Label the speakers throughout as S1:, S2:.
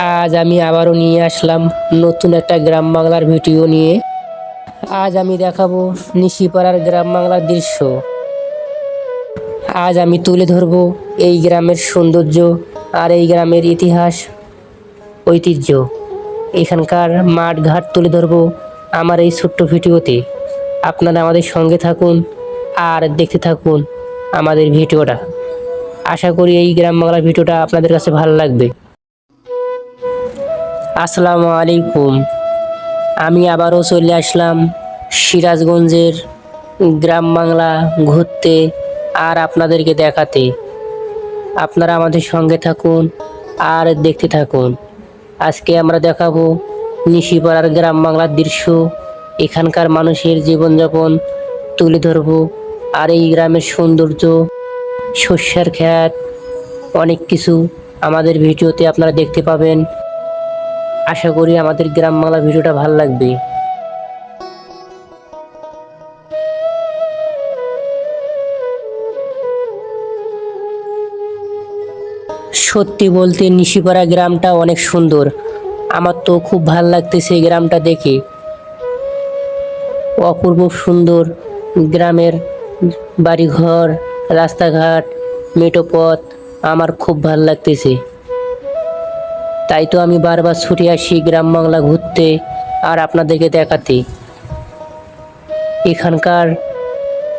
S1: আজ আমি আবারও নিয়ে আসলাম নতুন একটা গ্রাম বাংলার ভিডিও নিয়ে। আজ আমি দেখাবো নিশিপাড়ার গ্রাম বাংলার দৃশ্য। আজ আমি তুলে ধরবো এই গ্রামের সৌন্দর্য আর এই গ্রামের ইতিহাস, ঐতিহ্য। এখানকার মাঠ ঘাট তুলে ধরবো আমার এই ছোট্ট ভিডিওতে। আপনারা আমাদের সঙ্গে থাকুন আর দেখতে থাকুন আমাদের ভিডিওটা। আশা করি এই গ্রাম বাংলার ভিডিওটা আপনাদের কাছে ভালো লাগবে। আসসালামু আলাইকুম। আমি আবারও চলে আসলাম সিরাজগঞ্জের গ্রাম বাংলা ঘুরতে আর আপনাদেরকে দেখাতে। আপনারা আমাদের সঙ্গে থাকুন আর দেখতে থাকুন। আজকে আমরা দেখাবো নিশিপাড়ার গ্রাম বাংলার দৃশ্য, এখানকার মানুষের জীবনযাপন তুলে ধরবো। আর এই গ্রামের সৌন্দর্য, শস্যের ক্ষেত, অনেক কিছু আমাদের ভিডিওতে আপনারা দেখতে পাবেন। আশা করি আমাদের গ্রাম বাংলা ভিডিওটা ভালো লাগবে। সত্যি বলতে নিশিপাড়া গ্রামটা অনেক সুন্দর। আমার তো খুব ভালো লাগতেছে এই গ্রামটা দেখে। অপূর্ব সুন্দর গ্রামের বাড়িঘর, রাস্তাঘাট, মেঠো পথ আমার খুব ভালো লাগতেছে। তাই তো আমি বারবার ছুটে আসি গ্রাম বাংলা ঘুরতে আর আপনাদেরকে দেখাতে। এখানকার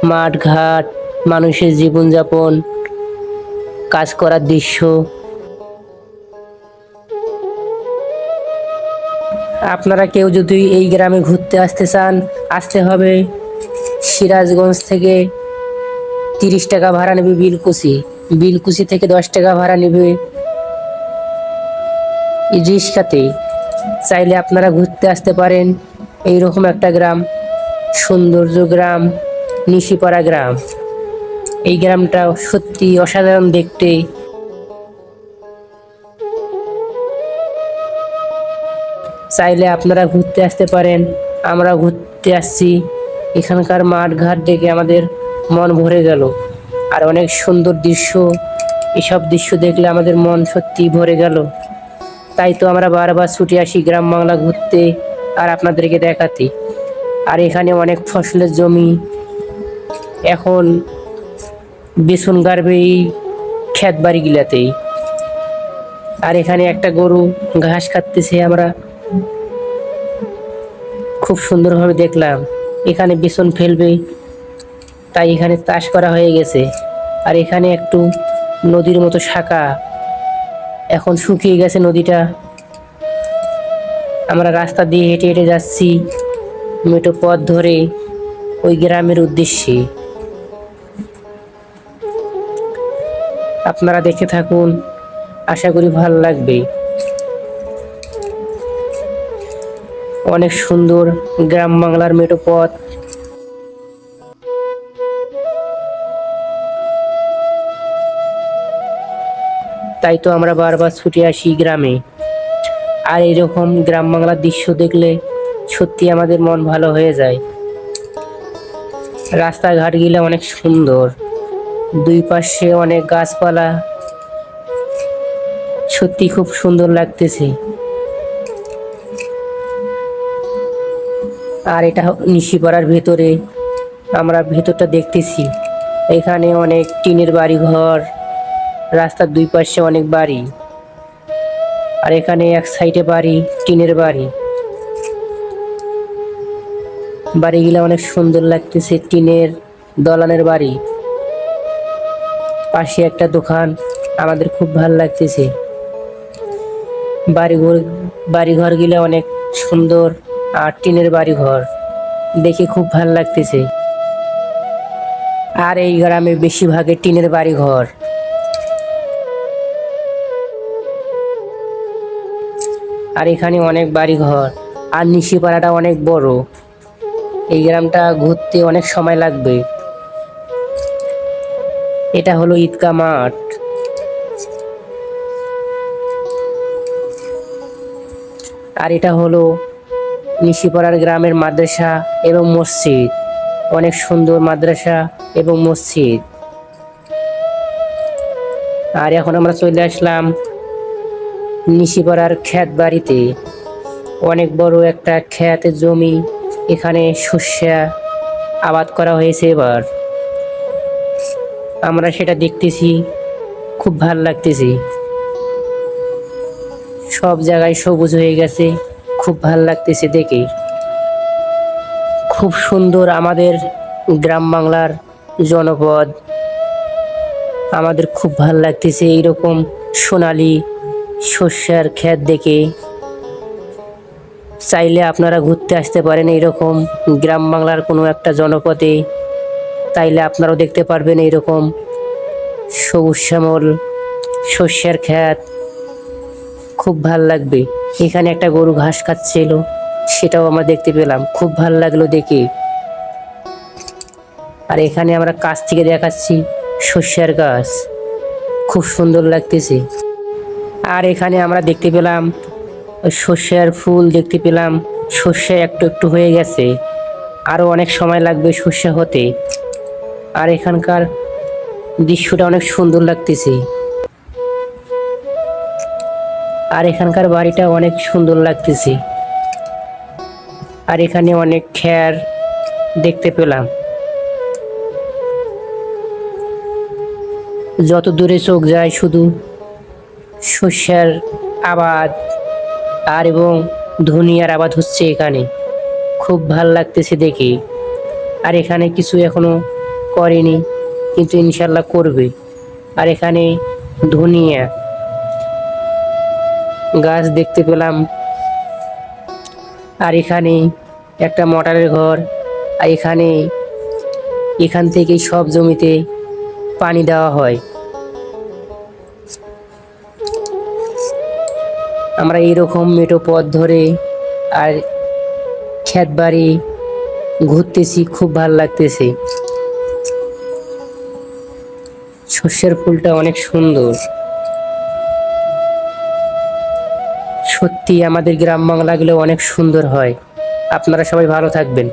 S1: মাঠ ঘাট, মানুষের জীবনযাপন, কাজ করার দৃশ্য। আপনারা কেউ যদি এই গ্রামে ঘুরতে আসতে চান, আসতে হবে সিরাজগঞ্জ থেকে। 30 টাকা ভাড়া নেবে বিলকুচি, বিলকুচি থেকে 10 টাকা ভাড়া নেবে রিক্সাতে। চাইলে আপনারা ঘুরতে আসতে পারেন। এইরকম একটা গ্রাম, সৌন্দর্য গ্রাম, নিশিপাড়া গ্রাম। এই গ্রামটা সত্যি অসাধারণ দেখতে। চাইলে আপনারা ঘুরতে আসতে পারেন। আমরা ঘুরতে আসছি। এখানকার মাঠ ঘাট দেখে আমাদের মন ভরে গেল। আর অনেক সুন্দর দৃশ্য, এসব দৃশ্য দেখলে আমাদের মন সত্যি ভরে গেল। তাই তো আমরা বারবার ছুটে আসি গ্রাম বাংলা ঘুরতে আর আপনাদেরকে দেখাতে। আর এখানে অনেক ফসলের জমি, এখন বেসন গাড়বে এই ক্ষেত বাড়িগুলাতেই। আর এখানে একটা গরু ঘাস খাচ্ছে, আমরা খুব সুন্দরভাবে দেখলাম। এখানে বেসন ফেলবে, তাই এখানে চাষ করা হয়ে গেছে। আর এখানে একটু নদীর মতো শাখা, এখন শুকিয়ে গেছে নদীটা। আমরা রাস্তা দিয়ে হেঁটে হেঁটে যাচ্ছি মেঠো পথ ধরে ওই গ্রামের উদ্দেশ্যে। আপনারা দেখে থাকুন, আশা করি ভালো লাগবে। অনেক সুন্দর গ্রাম বাংলার মেঠো পথ। তাই তো আমরা বারবার ছুটে আসি গ্রামে। আর এরকম গ্রাম বাংলার দৃশ্য দেখলে সত্যি আমাদের মন ভালো হয়ে যায়। রাস্তাঘাট গিলা অনেক সুন্দর, দুই পাশে অনেক গাছপালা, সত্যি খুব সুন্দর লাগতেছে। আর এটা নিশিপাড়ার ভেতরে, আমরা ভেতরটা দেখতেছি। এখানে অনেক টিনের বাড়ি ঘর, রাস্তার দুই পাশে অনেক বাড়ি। আর এখানে এক সাইডে বাড়ি, টিনের বাড়ি। বাড়িগুলা অনেক সুন্দর লাগতেছে, টিনের দলানের বাড়ি। পাশে একটা দোকান, আমাদের খুব ভালো লাগতেছে। বাড়িঘর গিলা অনেক সুন্দর আর টিনের বাড়িঘর দেখে খুব ভালো লাগতেছে। আর এই গ্রামে বেশিরভাগই টিনের বাড়িঘর। আর এখানে অনেক বাড়িঘর। আর নিশিপাড়াটা অনেক বড়। এই গ্রামটা ঘুরতে অনেক সময় লাগবে। এটা হলো ঈদগাহ মাঠ। আর এটা হলো নিশিপাড়ার গ্রামের মাদ্রাসা এবং মসজিদ। অনেক সুন্দর মাদ্রাসা এবং মসজিদ। আর এখন আমরা চলে আসলাম নিশিপাড়ার ক্ষেত বাড়িতে অনেক বড় একটা ক্ষেতের জমি, এখানে শস্য আবাদ করা হয়েছে। এবার আমরা সেটা দেখতেছি, খুব ভাল লাগতেছে। সব জায়গায় সবুজ হয়ে গেছে, খুব ভাল লাগতেছে দেখে। খুব সুন্দর আমাদের গ্রাম বাংলার জনপদ। আমাদের খুব ভাল লাগতেছে এইরকম সোনালী শস্যের ক্ষেত দেখে। চাইলে আপনারা ঘুরতে আসতে পারেন এইরকম গ্রাম বাংলার কোনো একটা জনপদে। তাইলে আপনারাও দেখতে পারবেন এইরকম সবুজ শ্যামল শস্যের ক্ষেত। খুব ভাল লাগবে। এখানে একটা গরু ঘাস খাচ্ছিল, সেটাও আমরা দেখতে পেলাম, খুব ভাল লাগলো দেখে। আর এখানে আমরা কাছ থেকে দেখাচ্ছি শস্যের গাছ, খুব সুন্দর লাগতেছে। আর এখানে আমরা দেখতে পেলাম শস্যের ফুল দেখতে পেলাম। শস্য একটু একটু হয়ে গেছে, আরো অনেক সময় লাগবে শস্য হতে। আর এখানকার দৃশ্যটা অনেক সুন্দর লাগতেছে। আর এখানকার বাড়িটা অনেক সুন্দর লাগতেছে। আর এখানে অনেক খ্যার দেখতে পেলাম। যত দূরে চোখ যায় শুধু শস্যের আবাদ আর এবং ধনিয়ার আবাদ হচ্ছে এখানে। খুব ভাল লাগতেছে দেখে। আর এখানে কিছু এখনো করেনি, কিন্তু ইনশাল্লাহ করবে। আর এখানে ধনিয়া গাছ দেখতে পেলাম। আর এখানে একটা মোটরের ঘর। আর এখান থেকেই সব জমিতে পানি দেওয়া হয়। আমরা এইরকম মেঠো পথ ধরে আর ক্ষেত বাড়ি ঘুরতেছি, খুব ভাল লাগতেছে। শস্যের ফুলটা অনেক সুন্দর। সত্যি আমাদের গ্রাম বাংলাগুলো অনেক সুন্দর হয়। আপনারা সবাই ভালো থাকবেন।